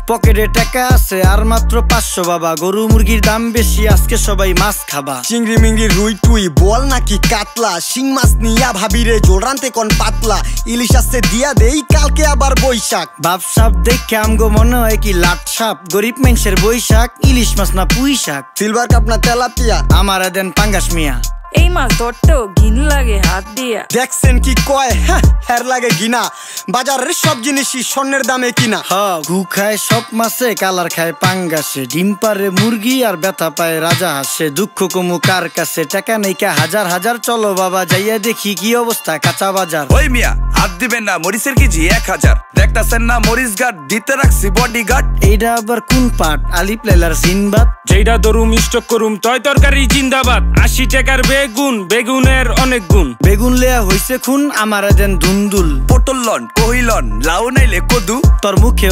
পকেটে টাকা আছে আর মাত্র 500 বাবা। গরু মুরগির দাম বেশি, আজকে সবাই মাছ খাবা। চিংড়ি মিংড়ি রুই টুই বল নাকি কাতলা, শিং মাছ নিয়া ভাবিরে জোল রানতে কোন পাতলা। ইলিশ আসছে দিয়া দেই কালকে আবার বৈশাখ। ভাবসাব দেখে আমগো মনে হয় কি লাট সাপ। গরিব মানুষের বৈশাখ, ইলিশ মাছ না পুঁই শাক। সিলভার কাপ না তেলাপিয়া, আমারে দেন পাঙ্গাস মিয়া। এই মাছ ধরতেও ঘিন লাগে হাত দিয়া। দেখছেন কি কয়, হের লাগে ঘিনা। বাজারের সব জিনিসই স্বর্ণের দামে কিনা। ঘু খায় সব মাছে, কালার খায় পাঙ্গাসে। ডিম পারে মুরগি আর ব্যথা পায় রাজা হাসে। দুঃখ কমু কার কাছে, টাকা নেই কা হাজার হাজার। চলো বাবা যাইয়া দেখি কি অবস্থা কাঁচা বাজার। ওই মিয়া হাত দিবেন না, মরিচের কেজি 1000। দেখতাছেন না মরিচ গার্ড দিতে রাখছি বডি গার্ড। এইটা আবার কোন পাট? আলিপ লাইলার সিনবাদ। যেইটা দরুম স্টক করুম তয় তরকারি জিন্দাবাদ। 80 টাকার বেগুন, বেগুনের অনেক গুণ। বেগুন লেয়া হইছে খুন, আমারে দেন ধুন্দুল। পটল লন কহিলন লাউ নাইলে কদু। তোর মুখে